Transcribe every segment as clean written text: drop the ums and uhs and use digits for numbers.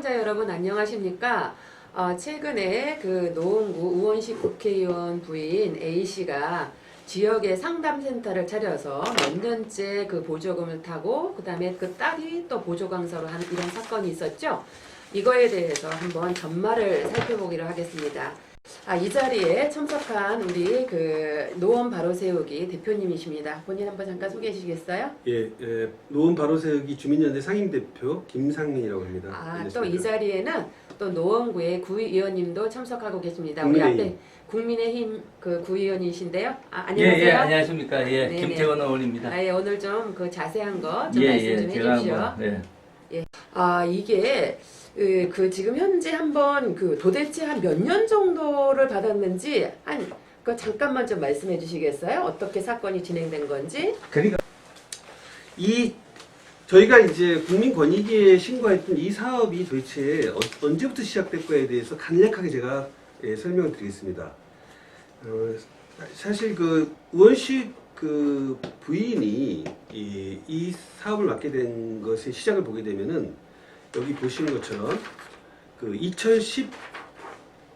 시청자 여러분 안녕하십니까? 최근에 그 노원구 우원식 국회의원 부인 A씨가 지역에 상담센터를 차려서 몇 년째 그 보조금을 타고 그 다음에 그 딸이 또 보조강사로 한 이런 사건이 있었죠. 이거에 대해서 한번 전말을 살펴보기로 하겠습니다. 이 자리에 참석한 우리 그 노원 바로세우기 대표님이십니다. 본인 한번 잠깐 소개해 주시겠어요? 노원 바로세우기 주민연대 상임대표 김상민이라고 합니다. 또 이 자리에는 또 노원구의 구의원님도 참석하고 계십니다. 국민의힘. 우리 앞에 국민의힘 그 구의원이신데요. 안녕하세요. 예, 안녕하십니까. 네네. 김태원 의원입니다. 오늘 좀 그 자세한 거 좀 말씀 좀 해주십시오. 이게 지금 현재 한번 도대체 한 몇 년 정도를 받았는지 잠깐만 좀 말씀해 주시겠어요? 어떻게 사건이 진행된 건지? 그러니까 저희가 이제 국민권익위에 신고했던 이 사업이 도대체 언제부터 시작됐고에 대해서 간략하게 제가 설명을 드리겠습니다. 사실 우원식 부인이 이 사업을 맡게 된 것의 시작을 보게 되면은 여기 보시는 것처럼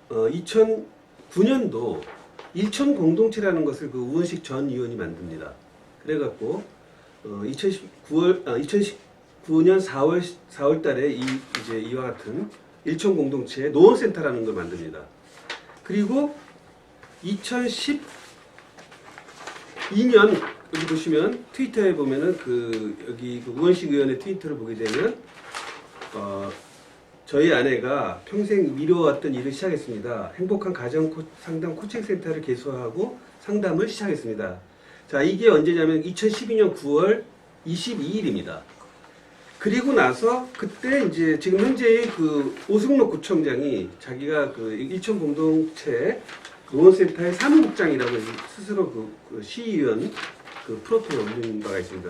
2009년도 일촌 공동체라는 것을 우원식 전 의원이 만듭니다. 그래갖고 2019년 4월 달에 이와 같은 일촌 공동체 노원센터라는 걸 만듭니다. 그리고 2012년 여기 보시면 트위터에 보면은 여기 우원식 의원의 트위터를 보게 되면 저희 아내가 평생 미뤄왔던 일을 시작했습니다. 행복한 가정 상담 코칭센터를 개소하고 상담을 시작했습니다. 자, 이게 언제냐면 2012년 9월 22일입니다. 그리고 나서 그때 이제 지금 현재의 오승록 구청장이 자기가 일촌 공동체 노원센터의 사무국장이라고 스스로 시의원 프로필에 올린 바가 있습니다.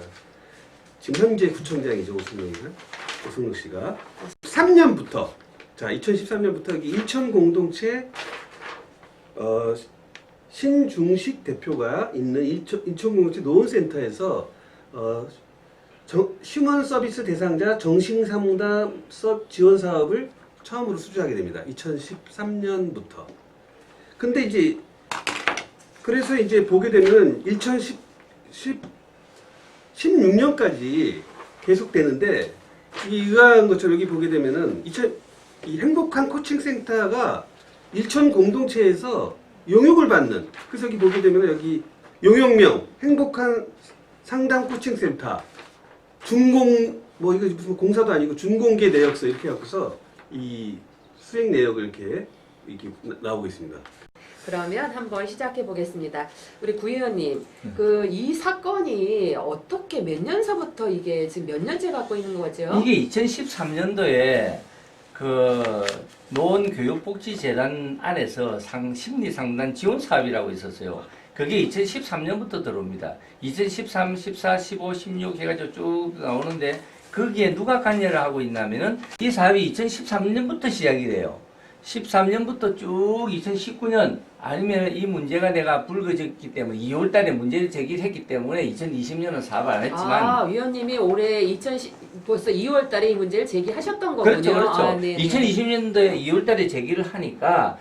지금 현재 구청장이죠, 오승록 씨가. 3년부터, 자, 2013년부터 일촌 공동체 신중식 대표가 있는 일촌 공동체 노원센터에서 휴먼 서비스 대상자 정신상담 지원 사업을 처음으로 수주하게 됩니다. 2013년부터. 근데 그래서 보게 되면 2016년까지 계속되는데, 이거한 것처럼 여기 보게 되면은 이 행복한 코칭센터가 일촌 공동체에서 용역을 받는, 그래서 여기 보게 되면 여기 용역명 행복한 상담 코칭센터 준공 이거 무슨 공사도 아니고 준공개 내역서 이렇게 갖고서 이 수행 내역을 이렇게 나오고 있습니다. 그러면 한번 시작해 보겠습니다. 우리 구의원님, 이 사건이 어떻게 몇 년서부터 이게 지금 몇 년째 갖고 있는 거죠? 이게 2013년도에 노원교육복지재단 안에서 심리상담 지원 사업이라고 있었어요. 그게 2013년부터 들어옵니다. 2013, 14, 15, 16 해가지고 쭉 나오는데 거기에 누가 관여를 하고 있냐면은 이 사업이 2013년부터 시작이 돼요. 13년부터 쭉 2019년 아니면 이 문제가 내가 불거졌기 때문에 2월 달에 문제를 제기를 했기 때문에 2020년은 사업을 안 했지만 위원님이 올해 벌써 2월 달에 이 문제를 제기하셨던 거군요. 그렇죠. 2020년도에 2월 달에 제기를 하니까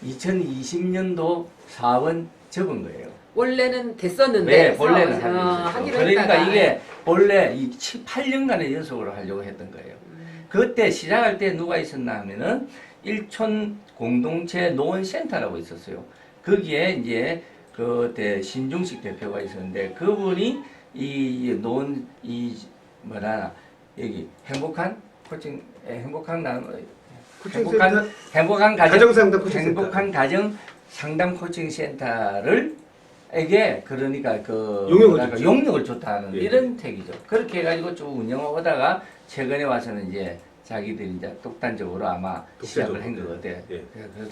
2020년도 사업은 접은 거예요. 원래는 됐었는데. 네, 본래는 하기로 그러니까 했다가. 이게 본래 8년간의 연속으로 하려고 했던 거예요. 그때 시작할 때 누가 있었나 하면은 일촌 공동체 노원센터라고 있었어요. 거기에 이제 그때 신중식 대표가 있었는데 그분이 여기 행복한 코칭 행복한 가정상담 코칭센터. 행복한 가정 상담 코칭 센터를 그러니까 용역을 줬다는 이런 택이죠. 그렇게 해가지고 쭉 운영하다가 최근에 와서는 이제 자기들이 이제 독단적으로 아마 시작을 한 것 같아요.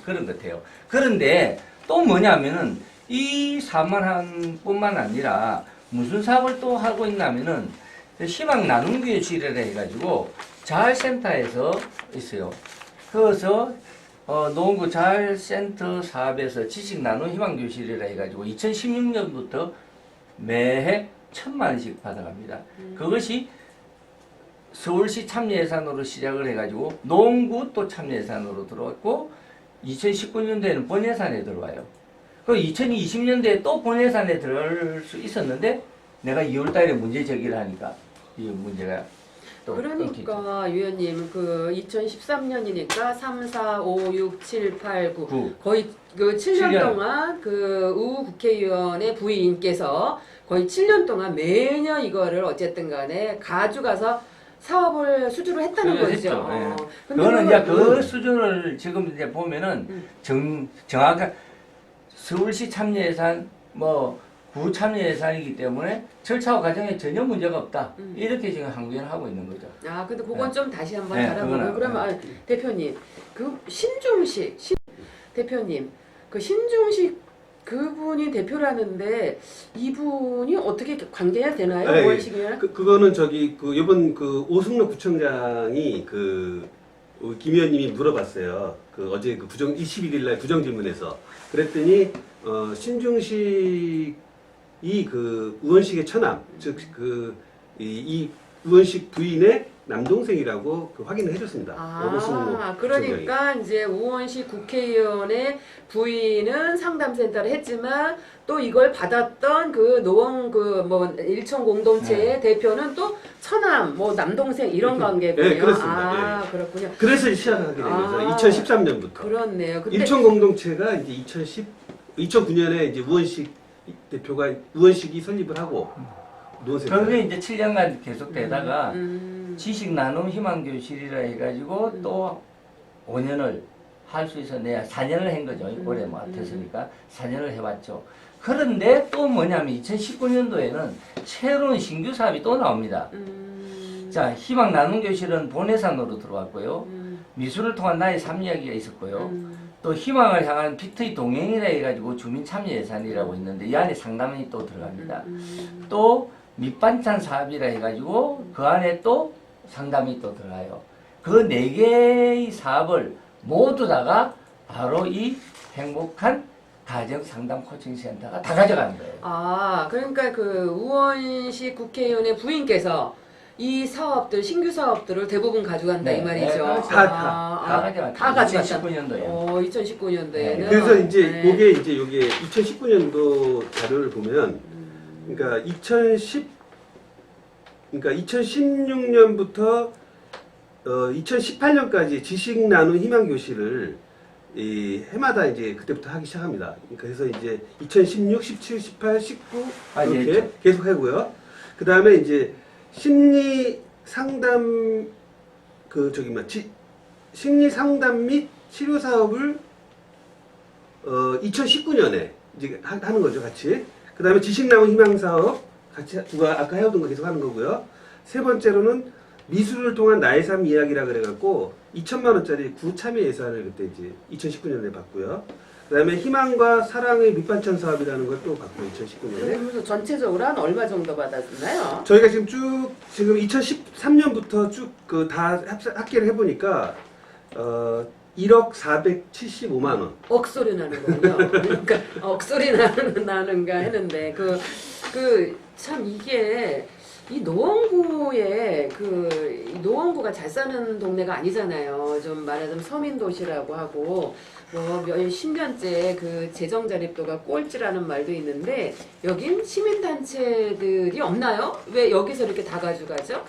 그런 것 같아요. 그런데 또 뭐냐면은 이 사업만 뿐만 아니라 무슨 사업을 또 하고 있냐면은 희망 나눔 교실이라 해가지고 자활센터에서 있어요. 그래서 노원구 자활센터 사업에서 지식 나눔 희망 교실이라 해가지고 2016년부터 매해 1,000만 원씩 받아갑니다. 그것이 서울시 참여 예산으로 시작을 해가지고 노원구 또 참여 예산으로 들어왔고 2019년도에는 본 예산에 들어와요. 그 2020년도에 또 본 예산에 들어갈 수 있었는데 내가 2월달에 문제 제기를 하니까 이 문제가 또 끊기죠. 그러니까 위원님 그 2013년이니까 3, 4, 5, 6, 7, 8, 9 9. 거의 그 7년 7년. 동안 그 우 국회의원의 부인께서 거의 7년 동안 매년 이거를 어쨌든 간에 가져가서 사업을 수주를 했다는 거죠. 했죠. 예. 근데 그거는 이제 그거는 그 수준을 지금 이제 보면은 정확한 서울시 참여 예산 뭐 구 참여 예산이기 때문에 절차와 과정에 전혀 문제가 없다. 이렇게 지금 항변을 하고 있는 거죠. 아 근데 그건 네. 좀 다시 한번 네, 알아보고 그거는, 그러면 아, 대표님 그 신중식 대표님 그 신중식 그분이 대표라는데 이분이 어떻게 관계가 되나요? 네, 원식이랑? 그거는 저기 그 이번 그 오승록 구청장이 김 의원님이 물어봤어요. 그 어제 그 21일 날 부정 질문에서 그랬더니 신중식이 그 우원식의 처남 즉 이 우원식 부인의 남동생이라고 그 확인을 해줬습니다. 아, 그러니까 이제 우원식 국회의원의 부인은 상담센터를 했지만 또 이걸 받았던 그 노원 그 뭐 일천 공동체의 대표는 또 처남 뭐 남동생 이런 관계군요. 네, 그렇습니다. 아, 예. 그렇군요. 그래서 시작하게 된 거죠. 2013년부터. 그렇네요. 근데 일천 공동체가 이제 2009년에 이제 우원식이 설립을 하고 노원센터. 그게 이제 7년간 계속되다가 음. 지식 나눔 희망교실이라 해가지고 또 5년을 할 수 있어 내야 4년을 한 거죠. 올해 뭐 됐으니까 4년을 해봤죠. 그런데 또 뭐냐면 2019년도에는 새로운 신규 사업이 또 나옵니다. 자, 희망 나눔 교실은 본 예산으로 들어왔고요. 미술을 통한 나의 삶 이야기가 있었고요. 또 희망을 향한 피트의 동행이라 해가지고 주민 참여 예산이라고 있는데 이 안에 상담이 또 들어갑니다. 또 밑반찬 사업이라 해가지고 그 안에 또 상담이 또 들어가요. 그 4개의 사업을 모두 다가 바로 이 행복한 가정 상담 코칭 센터가 다 가져가는 거예요. 아, 그러니까 그 우원식 국회의원의 부인께서 이 사업들 신규 사업들을 대부분 가져간다 네, 이 말이죠. 네, 그렇죠. 다 가져갔죠. 다 가져갔다. 2019년도에. 2019년도에는 네. 그래서 이제 요게 2019년도 자료를 보면 그러니까 2016년부터 2018년까지 지식 나눔 희망 교실을 이 해마다 이제 그때부터 하기 시작합니다. 그래서 이제 2016, 17, 18, 19 이렇게 예. 계속 하고요. 그 다음에 이제 심리 상담 심리 상담 및 치료 사업을 2019년에 이제 하는 거죠, 같이. 그 다음에 지식 나눔 희망 사업 같이 누가 아까 해오던 거 계속 하는 거고요. 세 번째로는 미술을 통한 나의 삶 이야기라 그래갖고 2천만 원짜리 구참여 예산을 그때 이제 2019년에 받고요. 그다음에 희망과 사랑의 밑반찬 사업이라는 걸 또 받고 2019년에. 그래서 전체적으로 한 얼마 정도 받았나요? 저희가 지금 2013년부터 쭉 그 다 합계를 해보니까 1억 475만 원. 억소리 나는 거군요. 그러니까 억소리 나는가 했는데 참 이게 이 노원구에 이 노원구가 잘 사는 동네가 아니잖아요. 좀 말하자면 서민 도시라고 하고 뭐 몇십 년째 그 재정 자립도가 꼴찌라는 말도 있는데 여긴 시민 단체들이 없나요? 왜 여기서 이렇게 다 가져가죠?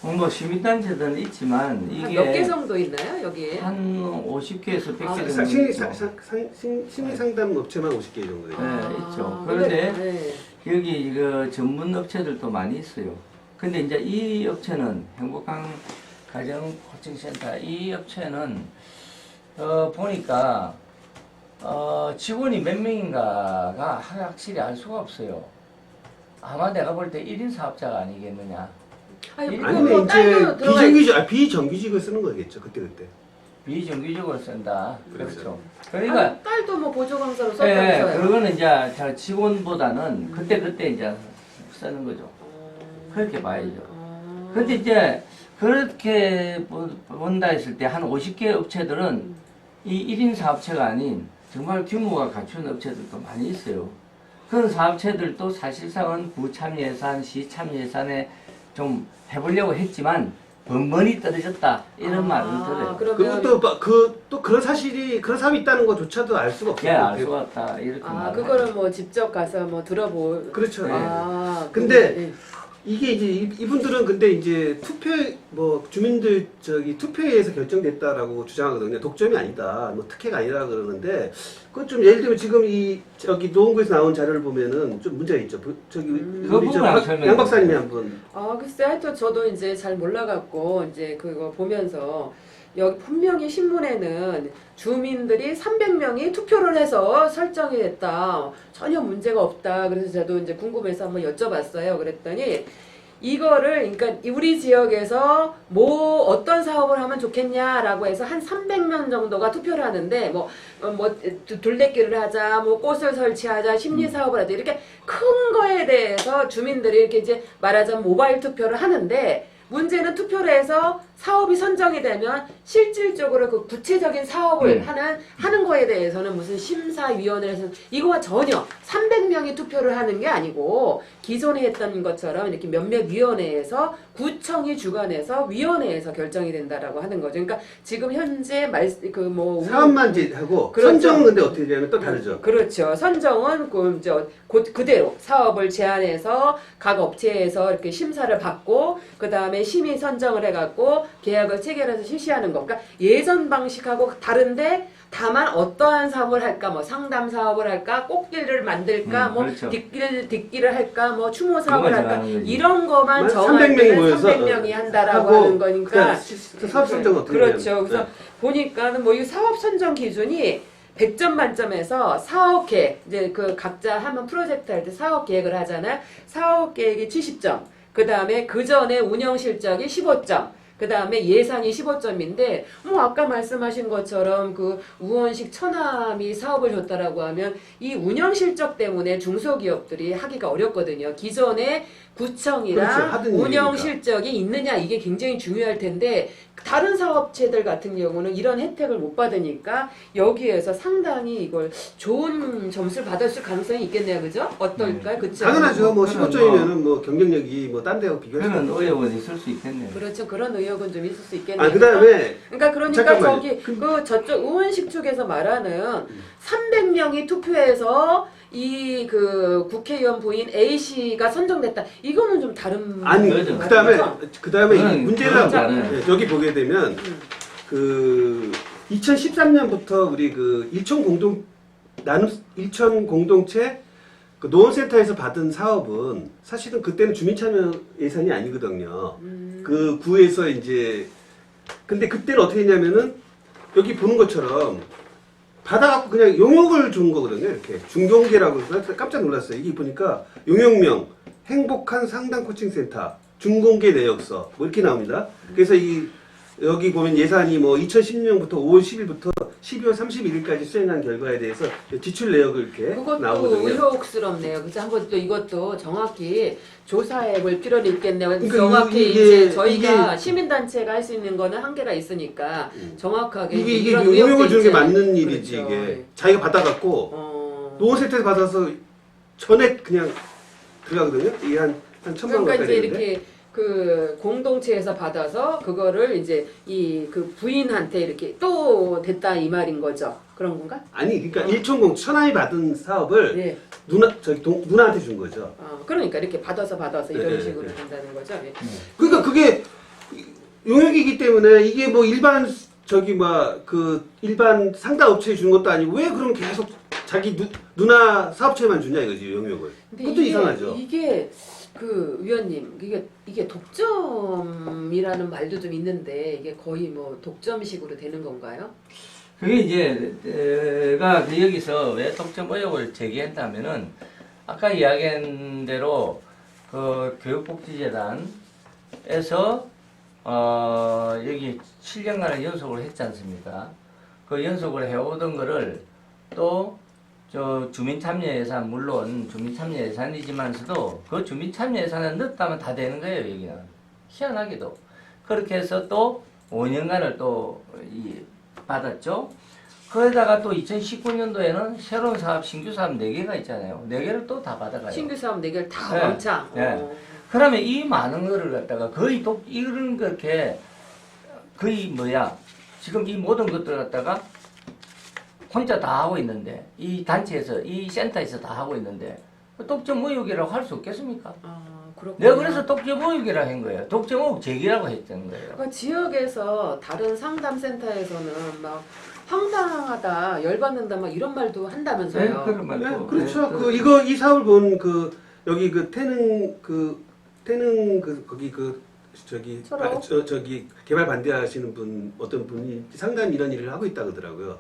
뭐 시민단체들은 있지만 이게 몇 개 정도 있나요 여기에? 한 50개에서 100개 사- 정도 있죠. 심리 상담 업체만 50개 정도 돼요. 네, 있죠. 근데, 그런데 네. 여기 이거 전문 업체들도 많이 있어요. 근데 이제 이 업체는 행복한 가정 코칭 센터 이 업체는 보니까 직원이 몇 명인가가 확실히 알 수가 없어요. 아마 내가 볼 때 1인 사업자가 아니겠느냐. 아니, 아니면 이제 비정규직을 쓰는 거겠죠, 그때. 비정규직으로 쓴다. 그렇죠. 그렇죠. 그러니까 딸도 뭐 보조강사로 예, 썼다면서요? 그거는 이제 저 직원보다는 그때 이제 쓰는 거죠. 그렇게 봐야죠. 근데 이제 그렇게 본다 했을 때 한 50개 업체들은 이 1인 사업체가 아닌 정말 규모가 갖춘 업체들도 많이 있어요. 그런 사업체들도 사실상은 구참예산, 시참예산에 좀 해보려고 했지만 번번이 떨어졌다 이런 말은 들어요. 그러면 또 그런 사람이 있다는 것조차도 알 수가 없어요. 예, 알 수가 없다 이렇게 말을 그거를 하죠. 뭐 직접 가서 뭐 그렇죠. 근데 근데 이게 이제 이분들은 근데 이제 주민들 투표에서 결정됐다라고 주장하거든요. 독점이 아니다, 뭐 특혜가 아니라 그러는데 그것 좀 예를 들면 지금 노원구에서 나온 자료를 보면은 좀 문제가 있죠. 그거 우리 보고 설명해 양 박사님이 한번. 글쎄 하여튼 저도 이제 잘 몰라갖고 이제 그거 보면서 여기 분명히 신문에는 주민들이 300명이 투표를 해서 설정이 됐다. 전혀 문제가 없다. 그래서 저도 이제 궁금해서 한번 여쭤봤어요. 그랬더니 이거를 그러니까 우리 지역에서 뭐 어떤 사업을 하면 좋겠냐라고 해서 한 300명 정도가 투표를 하는데 뭐 둘레길을 하자, 뭐 꽃을 설치하자, 심리 사업을 하자 이렇게 큰 거에 대해서 주민들이 이렇게 이제 말하자면 모바일 투표를 하는데 문제는 투표를 해서 사업이 선정이 되면 실질적으로 그 구체적인 사업을 하는 거에 대해서는 무슨 심사위원회에서 이거와 전혀 300명이 투표를 하는 게 아니고 기존에 했던 것처럼 이렇게 몇몇 위원회에서 구청이 주관해서 위원회에서 결정이 된다라고 하는 거죠. 그러니까 지금 현재 사업만 이제 하고 그렇죠. 선정은 근데 어떻게 되냐면 또 다르죠. 그렇죠. 선정은 그대로 사업을 제안해서 각 업체에서 이렇게 심사를 받고 그 다음에 심의 선정을 해갖고 계약을 체결해서 실시하는 거. 그러니까 예전 방식하고 다른데 다만 어떠한 사업을 할까, 뭐 상담 사업을 할까, 꽃길을 만들까, 뭐 그렇죠. 뒷길을 할까, 뭐 추모 사업을 그런 거 할까 정하는 거지. 이런 것만 300명이 정하면 모여서 300명이 한다라고 하고 하는 거니까. 사업 선정 어떻게 그렇죠. 되냐면, 그래서 보니까는 뭐 이 사업 선정 기준이 100점 만점에서 사업 계획, 이제 그 각자 하면 프로젝트 할 때 사업 계획을 하잖아요. 사업 계획이 70점, 그 다음에 그 전에 운영 실적이 15점, 그 다음에 예산이 15점인데, 뭐 아까 말씀하신 것처럼 그 우원식 처남이 사업을 줬다라고 하면 이 운영 실적 때문에 중소기업들이 하기가 어렵거든요. 기존에 구청이랑 그렇죠. 하던 운영 일이니까. 실적이 있느냐 이게 굉장히 중요할 텐데 다른 사업체들 같은 경우는 이런 혜택을 못 받으니까 여기에서 상당히 이걸 좋은 점수를 받을 가능성이 있겠네요. 그죠? 어떨까요? 그쵸? 당연하죠. 뭐 그런 15점이면은 뭐 경쟁력이 뭐 딴 데하고 비교할 수 그런 없죠. 의혹은 있을 수 있겠네요. 그렇죠. 그런 의혹은 좀 있을 수 있겠네요. 그다음에 그러니까 잠깐만요. 저기 저쪽 의원식 쪽에서 말하는 300명이 투표해서 이 그 국회의원 부인 A 씨가 선정됐다. 이거는 좀 다른 아니 그렇죠. 그다음에 이 그건 문제가 다른. 여기 보게 되면 그 2013년부터 우리 그 일천 공동체 그 노원센터에서 받은 사업은 사실은 그때는 주민참여 예산이 아니거든요. 그 구에서 이제 근데 그때는 어떻게 했냐면은 여기 보는 것처럼 받아갖고 그냥 용역을 준 거거든요. 이렇게 중공계라고 해서 깜짝 놀랐어요. 이게 보니까 용역명 행복한 상담 코칭센터 중공계 내역서 뭐 이렇게 나옵니다. 그래서 여기 보면 예산이 뭐 2010년부터 5월 10일부터 12월 31일까지 수행한 결과에 대해서 지출 내역을 이렇게 그것도 나오거든요. 의혹스럽네요. 그래서 한번 또 이것도 정확히 조사해 볼 필요는 있겠네요. 그러니까 정확히 이게- 이제 저희가 이게- 시민단체가 할 수 있는 거는 한계가 있으니까 정확하게 이게 이런 용역을 의혹도 주는 게 있지. 맞는 일이지 그렇죠. 이게 자기가 받아갖고 어. 노원센터에서 받아서 전액 그냥 들어가거든요. 이게 한 1,000만 원 그러니까 가까이 이제 되는데. 이렇게 그 공동체에서 받아서 그거를 이제 이 그 부인한테 이렇게 또 됐다 이 말인 거죠. 그런 건가? 아니 그러니까 일촌공 천하이 받은 사업을 예. 누나한테 준 거죠. 그러니까 이렇게 받아서 이런 네, 식으로 네. 된다는 거죠. 예. 그러니까 그게 용역이기 때문에 이게 뭐 일반 그 일반 상담 업체에 주는 것도 아니고 왜 그럼 계속 자기 누나 사업체만 주냐 이거지 용역을. 근데 그것도 이상하죠. 이게 그 위원님 이게 독점이라는 말도 좀 있는데 이게 거의 뭐 독점식으로 되는 건가요? 그게 이제 내가 여기서 왜 독점 의혹을 제기했다면은 아까 이야기한 대로 그 교육복지재단에서 여기 7년간을 연속을 했지 않습니까? 그 연속을 해오던 거를 또 저 주민참여 예산 물론 주민참여 예산이지만서도 그 주민참여 예산을 넣었다면 다 되는 거예요 여기는 희한하게도 그렇게 해서 또 5년간을 또 받았죠. 거기다가 또 2019년도에는 새로운 사업 신규 사업 4개가 있잖아요. 4개를 또 다 받아가요. 신규 사업 4개를 다 네. 왕창. 네. 그러면 이 많은 거를 갖다가 거의 이런 그렇게 거의 지금 이 모든 것들을 갖다가 혼자 다 하고 있는데 이 단체에서 이 센터에서 다 하고 있는데 독점 의혹이라고 할 수 없겠습니까? 그렇구나. 내가 그래서 독점 의혹이라고 한 거예요. 독점 의혹 제기라고 했던 거예요. 그러니까 지역에서 다른 상담센터에서는 막 황당하다, 열받는다, 막 이런 말도 한다면서요. 네, 그런 말도. 네, 그렇죠. 네, 이 사업을 본 여기 거기 서로? 저기 개발 반대하시는 어떤 분이 상담 이런 일을 하고 있다 그러더라고요.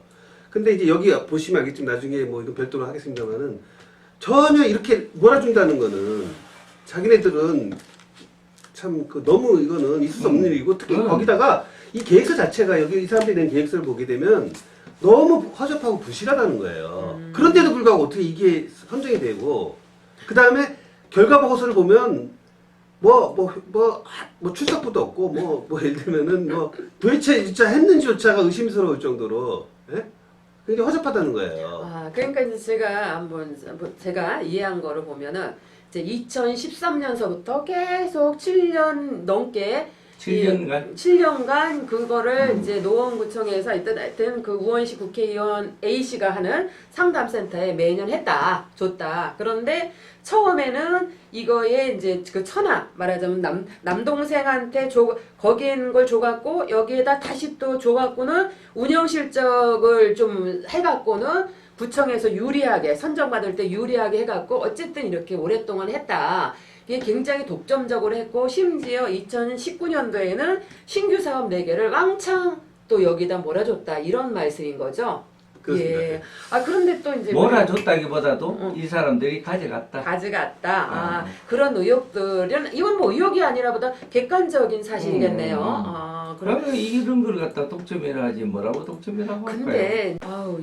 근데 이제 여기 보시면 알겠지만 나중에 뭐 이건 별도로 하겠습니다만은 전혀 이렇게 몰아준다는 거는 자기네들은 참 너무 이거는 있을 수 없는 일이고 특히 거기다가 이 계획서 자체가 여기 이 사람들이 낸 계획서를 보게 되면 너무 허접하고 부실하다는 거예요. 그런데도 불구하고 어떻게 이게 선정이 되고 그 다음에 결과 보고서를 보면 출석부도 없고 뭐 예를 들면은 도대체 진짜 했는지조차가 의심스러울 정도로 예? 굉장히 허접하다는 거예요. 그러니까 이제 제가 이해한 거를 보면은 이제 2013년서부터 계속 7년 넘게 7년간 그거를 이제 노원구청에서 하여튼 그 우원식 국회의원 A씨가 하는 상담센터에 매년 줬다. 그런데 처음에는 이거에 이제 그 말하자면 남동생한테 거긴 걸 줘갖고 여기에다 다시 또 줘갖고는 운영 실적을 좀 해갖고는 구청에서 유리하게 선정받을 때 유리하게 해갖고 어쨌든 이렇게 오랫동안 했다. 이게 굉장히 독점적으로 했고 심지어 2019년도에는 신규 사업 4개를 왕창 또 여기다 몰아줬다 이런 말씀인 거죠. 그렇습니다. 예. 그런데 또 이제 몰아줬다기보다도 이 사람들이 가져갔다. 그런 의혹들은 이건 뭐 의혹이 아니라보다 객관적인 사실이겠네요. 그러면 이런 걸 갖다 독점이라 하지 뭐라고 독점이라고 할까요? 근데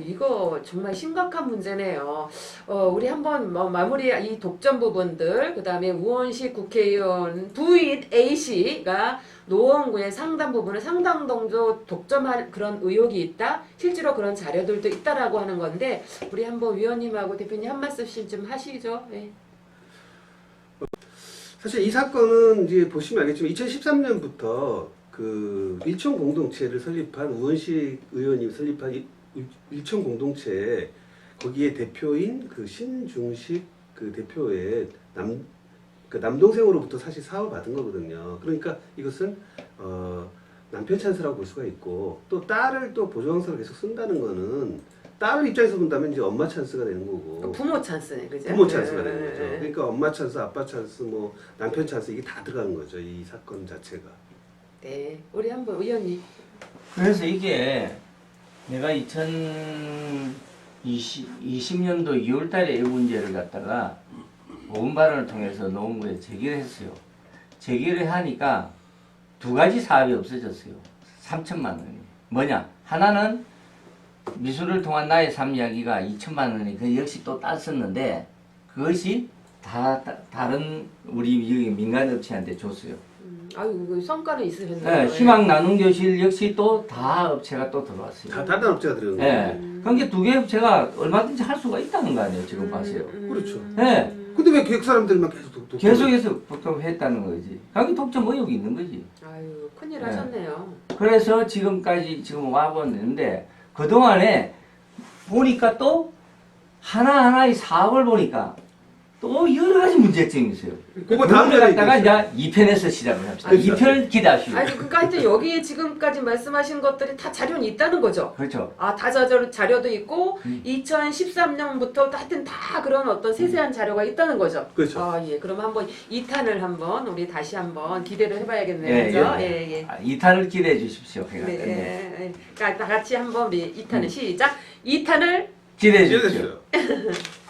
이거 정말 심각한 문제네요. 우리 한번 마무리 이 독점 부분들 그다음에 우원식 국회의원 부인 A씨가 노원구의 상당 부분을 상당 정도 독점할 그런 의혹이 있다. 실제로 그런 자료들도 있다라고 하는 건데 우리 한번 위원님하고 대표님 한 말씀씩 좀 하시죠. 네. 사실 이 사건은 이제 보시면 알겠지만 2013년부터 그 일촌 공동체를 설립한 우원식 의원이 설립한 일촌 공동체 거기에 대표인 그 신중식 그 대표의 남동생으로부터 사실 사업을 받은 거거든요. 그러니까 이것은 남편 찬스라고 볼 수가 있고 또 딸을 또 보조강사로 계속 쓴다는 거는 딸 입장에서 본다면 이제 엄마 찬스가 되는 거고 부모 찬스네, 그죠? 부모 찬스가 되는 거죠. 그러니까 엄마 찬스, 아빠 찬스, 뭐 남편 찬스 이게 다 들어가는 거죠. 이 사건 자체가. 네, 우리 한번 의원님. 그래서 이게 내가 2020년도 2월달에 이 문제를 갖다가 보건 발언을 통해서 노원구에 제기를 했어요. 제기를 하니까 두 가지 사업이 없어졌어요. 3천만 원이. 뭐냐? 하나는 미술을 통한 나의 삶 이야기가 2천만 원이 그 역시 또 땄었는데 그것이 다른 우리 여기 민간업체한테 줬어요. 아유, 성과는 있으셨네요. 네, 희망 나눔 교실 역시 또 다 업체가 또 들어왔어요. 다 다른 업체가 들어간 거예요. 네. 그러니까 두 개의 업체가 얼마든지 할 수가 있다는 거 아니에요, 지금 봐서요. 그렇죠. 네. 근데 왜 계획 사람들만 계속 계속해서 독점했다는 거지. 거기 독점 의혹이 있는 거지. 아유, 큰일 네. 하셨네요. 그래서 지금까지 와봤는데 그동안에 보니까 또 하나하나의 사업을 보니까 또 여러 가지 문제점이 있어요. 그거 다음 그걸 달에 갖다가 이제 2편에서 시작을 합시다. 그렇죠. 2편을 기대하시고. 그러니까 하여튼 여기 지금까지 말씀하신 것들이 다 자료는 있다는 거죠. 그렇죠. 다 자료도 있고 2013년부터 하여튼 다 그런 어떤 세세한 자료가 있다는 거죠. 그렇죠. 예. 그럼 한번 2탄을 한번 우리 다시 한번 기대를 해봐야겠네요. 예, 그죠? 예. 2탄을 기대해 주십시오. 네. 그러니까 다 같이 한번 우리 2탄을 시작. 2탄을 기대해 주십시오. 이해됐어요.